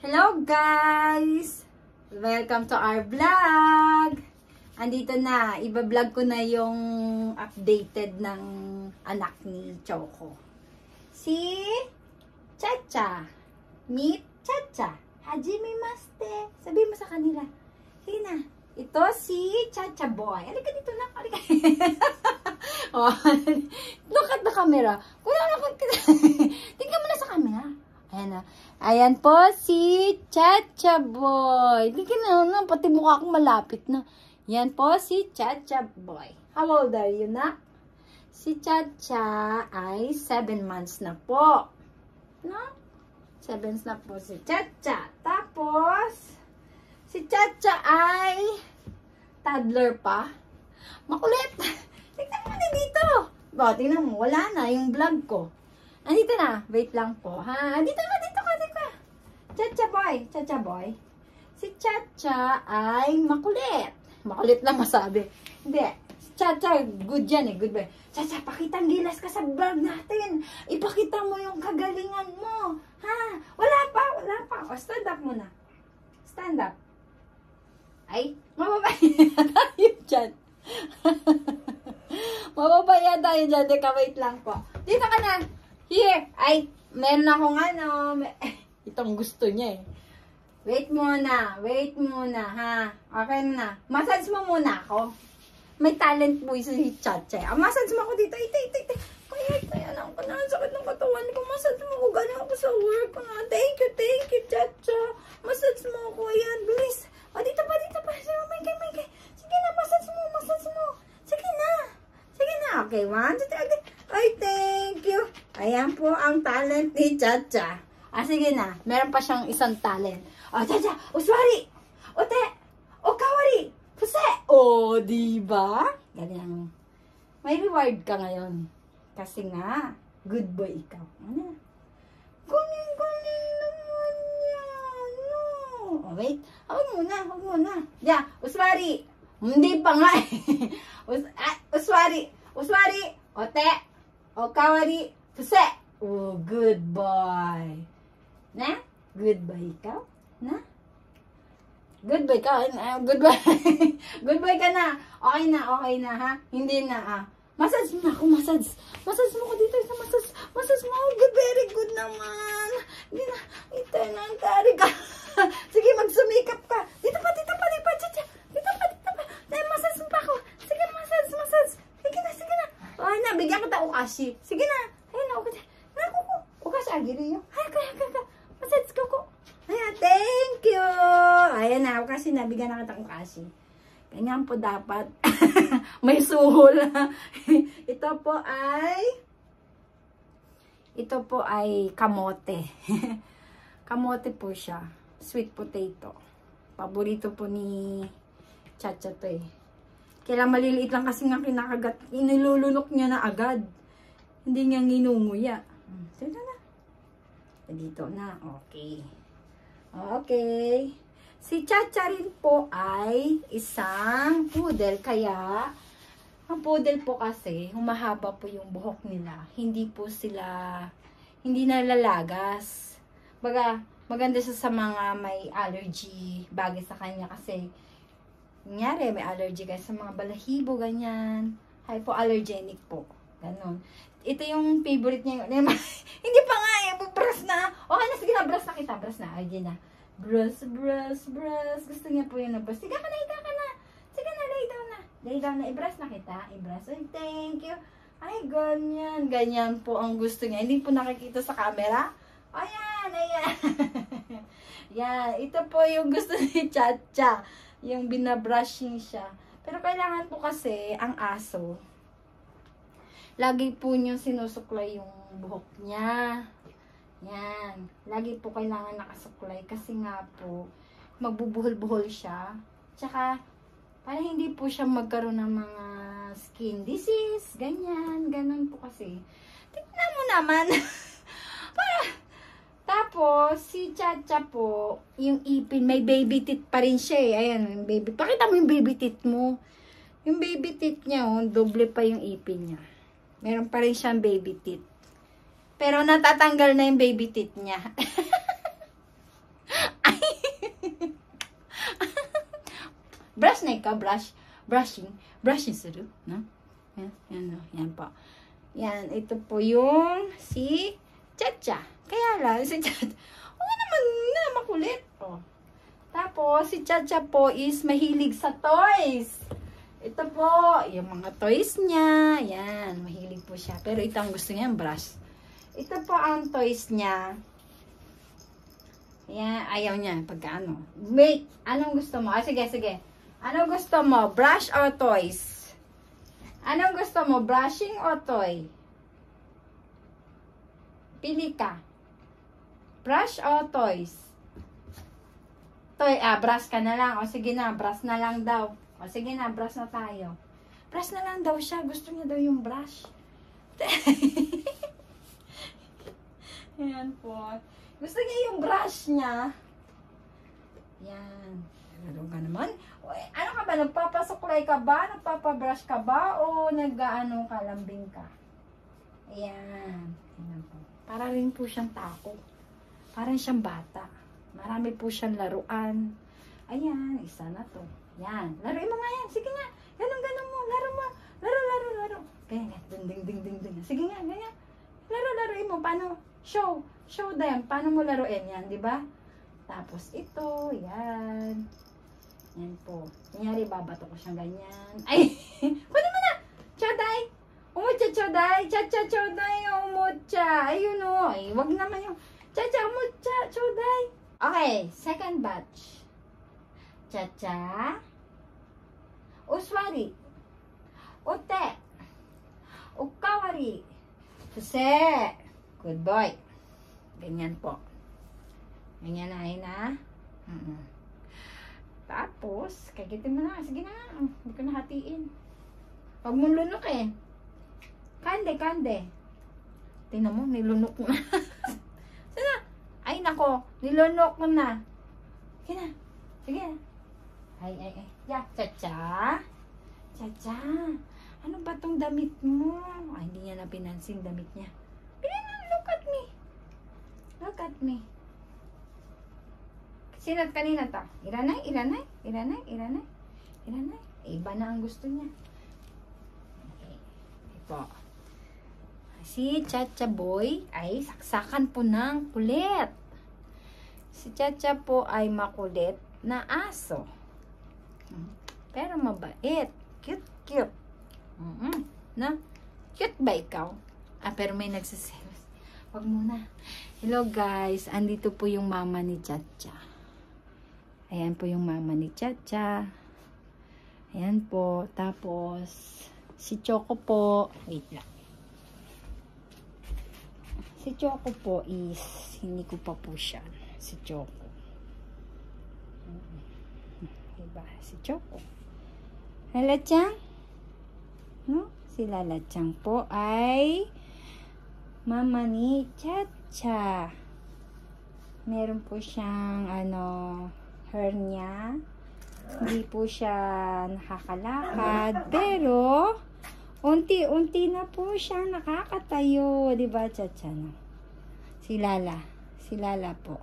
Hello guys! Welcome to our vlog! Andito na, iba-vlog ko na yung updated ng anak ni Choco. Si Chacha. Meet Chacha. Hajime Maste. Sabihin mo sa kanila. Sige na. Ito si Chacha Boy. Halika dito na. Halika. Oh, look at the camera. Tingnan mo na sa camera. Ayan na. Ayan po si Chacha Boy. Tingnan na, pati mukha akong malapit na. Yan po si Chacha Boy. How old are you, nak? Si Chacha ay 7 months na po. No? 7 months na po si Chacha. Tapos, si Chacha ay toddler pa. Makulit. Tingnan mo na dito. O, tingnan mo. Wala na yung vlog ko. Andito na. Wait lang po, ha? Dito ka. Chacha Boy. Chacha Boy. Si Chacha ay makulit. Makulit lang masabi. Hindi. Chacha, good yan eh. Good boy. Chacha, pakitang gilas ka sa vlog natin. Ipakita mo yung kagalingan mo. Ha? Wala pa. O, stand up muna. Stand up. Ay, mababaya tayo dyan. Mababaya tayo dyan. Teka, wait lang po. Dito ka na. Here. Ay, meron akong ano. Itong gusto niya eh. Wait muna, ha? Okay na. Massage mo muna ako. May talent po si Chacha. Massage mo ako dito. Ite. Kaya lang ko na. Sakit ng katawan ko. Massage mo ako. Galing ako sa work ko na. Thank you, Chacha. Massage mo ako. Ayan, bilis. O, dito pa. May. Sige na, massage mo. Sige na. Okay, 1, 2, 3. Ay, thank you. Ayan po ang talent ni Chacha. Sige na. Meron pa siyang isang talent. O, Chacha, uswari! Ote! Okawari! Puse! O, diba? Ganyan. May reward ka ngayon. Kasi nga, good boy ikaw. Ano? Kuning naman yan. No. O, wait. Huwag muna. Yeah, uswari! Hindi pa nga eh. Uswari! Ote! Okawari! Puse! Oh, good boy. Na? Good boy ikaw? Na? Good boy ka? Good boy. Good boy ka na. Okay na, ha? Hindi na, Massage mo ako, massage. Massage mo ko dito sa massage. Massage mo ako. Good, very good naman. Hindi na. Ito na, tari ka. Sige, magsumikap ka. Dito pa. Chacha. Dito pa. Massage mo pa ako. Sige, massage. Sige na. Okay na, bigyan kita ukashi. Sige na. Ayun na, ukashi. Ukashi, agiri yun. Hay, kaya. Massage ko. Ayan, thank you. Ayan na, kasi nabigyan na kita ukashi. Ganyan po dapat. May suhol. Ito po ay kamote. Kamote po siya. Sweet potato. Paborito po ni Chacha to eh. Kailang maliliit lang kasi nga kinakagat. Inilulunok niya na agad. Hindi niya nginunguya. Ito na. Dito na. Okay. Si Chacha rin po ay isang poodle. Kaya, ang poodle po kasi, humahaba po yung buhok nila. Hindi nalalagas. Baga, maganda siya sa mga may allergy bagay sa kanya kasi, nangyari, may allergy guys sa mga balahibo, ganyan. Hypoallergenic po. Ganon. Ito yung favorite niya. Hindi pa nga brush na. Okay na, sige na, brush na kita. Ay, di na. Brush. Gusto niya po yung na-brush. Sige ka na. Sige na, lay down na. I-brush na kita. Ay, thank you. Ay, ganyan po ang gusto niya. Hindi po nakikita sa camera. Ayan. Yan, ito po yung gusto ni Chacha. Yung binabrushing siya. Pero kailangan po kasi ang aso, lagi po nyo sinusuklay yung buhok niya. Yan. Lagi po kailangan nakasuklay kasi nga po, magbubuhol-buhol siya. Tsaka, para hindi po siya magkaroon ng mga skin disease, ganyan, ganon po kasi. Tignan mo naman. Tapos, si Chacha po, yung ipin, may baby teeth pa rin siya eh. Ayan, yung baby. Pakita mo yung baby teeth mo. Yung baby teeth niya, doble pa yung ipin niya. Meron pa rin siyang baby teeth. Pero natatanggal na yung baby teeth niya. brush na ikaw, brushing suru, no? Yan po. Yan, ito po yung si Chacha. Kaya lang, si Chacha, okay naman na, makulit. Oh. Tapos, si Chacha po is mahilig sa toys. Ito po, yung mga toys niya. Yan, mahilig po siya. Pero ito ang gusto niya, brush. Ito po ang toys niya. Yan, ayaw niya. Pagka ano. Wait, anong gusto mo? Sige. Anong gusto mo? Brush or toys? Anong gusto mo? Brushing o toy? Pili ka. Brush o toys? Toy, brush ka na lang. O sige na, brush na lang daw. O sige na, brush na tayo. Brush na lang daw siya. Gusto niya daw yung brush. Ayan po. Gusto niya yung brush niya. Yan. Laro ka naman. Ano ka ba? Nagpapasuklay ka ba? Nagpapabrush ka ba? O nag-ano ka, lambing ka? Ayan. Ayan po. Para rin po siyang tako. Parang siyang bata. Marami po siyang laruan. Ayan. Isa na to. Yan. Laruin mo nga yan. Sige nga. Ganun mo. Laro mo. Laro. Ganyan. Ding. Sige nga. Ganyan. Laruin mo. Paano? Show them. Paano mo laruin yan? Diba? Tapos ito. Yan. Yan po. Kunyari, babato ko siyang ganyan. Ay! Kunin mo na! Choday! Umutya, choday! Cha-cha, choday! Umutya! Ayun o. Ay, wag naman yung cha-cha, umutya, choday! Okay, second batch. Cha-cha. Uswari. Ute. Ukawari. Suse. Good boy. Ganyan po. Ganyan na, na. Tapos, kagitin mo na. Sige na. Hindi ko nahatiin. Huwag mong lunok eh. Kande. Tingnan mo, nilunok mo na. Sana? Ay, nako. Nilunok mo na. Sige na. Sige na. Ay. Yeah. Cha-cha. Ano ba tong damit mo? Ay, hindi niya na pinansin damit niya. Look at me. Sinat kanina to? Iranay? Iba na ang gusto niya. Okay. Ito. Si Chacha Boy ay saksakan po ng kulit. Si Chacha po ay makulit na aso. Pero mabait. Cute. Na? Cute ba ikaw? Pero may nagsiselos. Wag muna. Hello guys. Andito po yung mama ni Chacha. Ayan po yung mama ni Chacha. Ayan po. Tapos, si Choco po. Wait lang. Si Choco po is, hindi ko pa po siya. Si Choco. Diba? Si Choco. Lalachang? No? Si Lalachang po ay mama ni Chacha. Meron po siyang, hernia. Hindi po siya nakakalakad. Pero, unti-unti na po siya nakakatayo. Diba, Chacha? No? Si Lala po.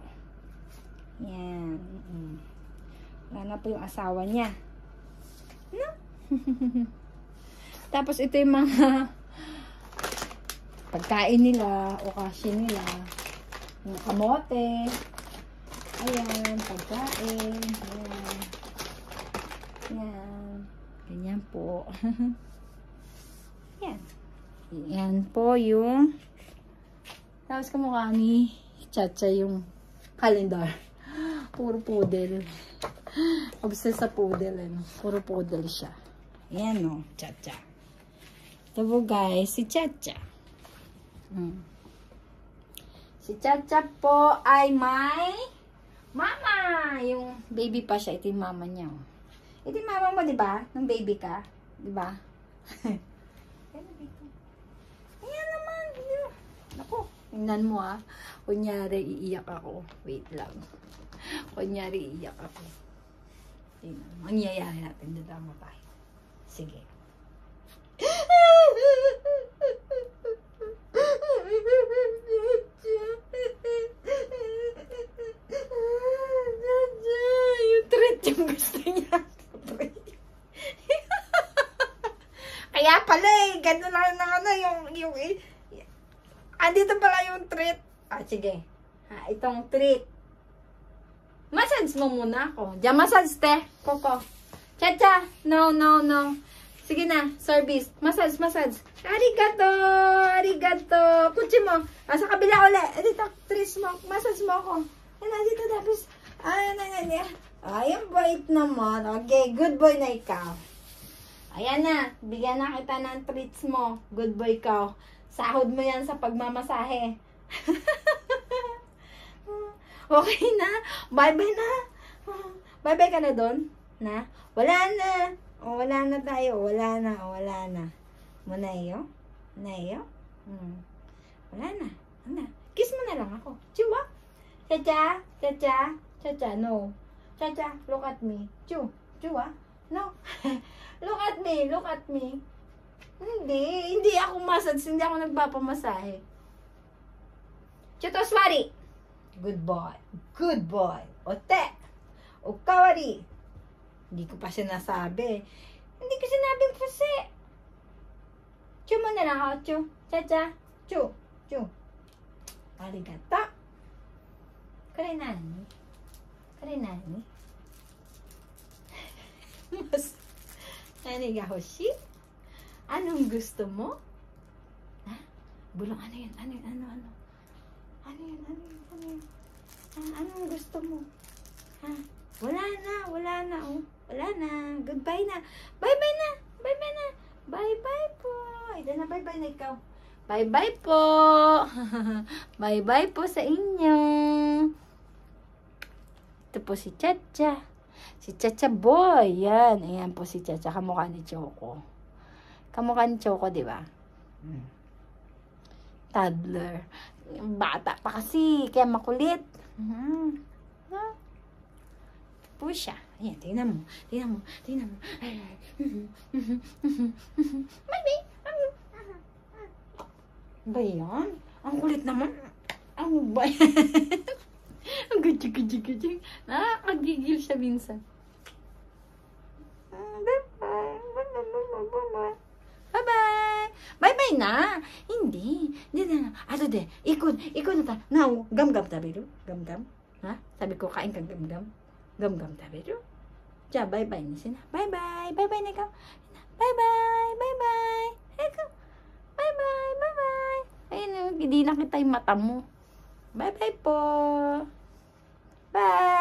Yan. Wala na po yung asawa niya. No? Tapos, ito yung mga pagkain nila, okasyon nila. Yung kamote. Ayan, pagkain. Ayan. Ganyan po. Yan. Yan po yung tapos kamukha ni Chacha yung calendar. Puro poodle. Obsessed sa poodle. Puro poodle siya. Ayan o, Chacha. Ito po guys, si Chacha. Si Chacha po ay may mama! Yung baby pa siya. Ito yung mama niya. Ito yung mama mo, diba? Nung baby ka. Diba? Ayan naman. Naku. Tingnan mo Kunyari, iiyak ako. Wait lang. Kunyari, iiyak ako. Tingnan mo. Mangyayari natin. Dadama tayo. Sige. Yung treat yung gusto niya. ganito lang na ano, andito pala yung treat. Sige. Itong treat. Massage mo muna ako. Diyan, massage, te. Coco. Chacha. No. Sige na, service. Massage. Arigato. Kutsi mo. Sa kabila ulit. Dito, treat mo. Massage mo ako. Dito, tapos. Ayan, bait naman. Okay, good boy na ikaw. Ayan na. Bigyan na kita ng treats mo. Good boy ka. Sahod mo yan sa pagmamasahe. Okay na. Bye-bye na. Bye-bye ka na doon. Na? Wala na. Wala na tayo. Wala na. Muna iyo? Wala na. Kiss mo na lang ako. Chua? Chacha, no. Chacha, look at me. Chua? No. Look at me. Hindi ako massage. Hindi ako nagpapamasahe. Chuto swari. Good boy. Ote. Okawari. Hindi ko pa sinasabi. Hindi ko sinabing pusi. Chu mo na lang ako. Chu. Chacha. Chu. Arigato. Kare nani? Mas. Nani ga hoshi? Anong gusto mo? Ha? Bulong, ano yan? Ano? Ano yan? Anong gusto mo? Ha? Wala na. Oh. Wala na. Goodbye na. Bye-bye na. Bye-bye po. Ito na, bye-bye na ikaw. Bye-bye po. Bye-bye po sa inyo. Ito po si Chacha. Si Chacha boy. Yan. Ayan po si Chacha. Kamukha ni Choco. Di ba? Toddler. Bata pa kasi. Kaya makulit. Po siya. Ayan, tingnan mo. Mami. Ba yan? Ang kulit naman. Ano ba yan? Ang gajig. Nakakagigil siya minsan. Bye-bye na. Hindi na. Ikon na ta. Now, gam-gam tabiru. Gam-gam. Ha? Sabi ko, kain kang gam-gam. Gam-gam tabiru. Diya, bye-bye na sila. Bye-bye na ikaw. Bye-bye. Ikaw. Bye-bye. Ayun, hindi nakita yung mata mo. Bye-bye po. Bye.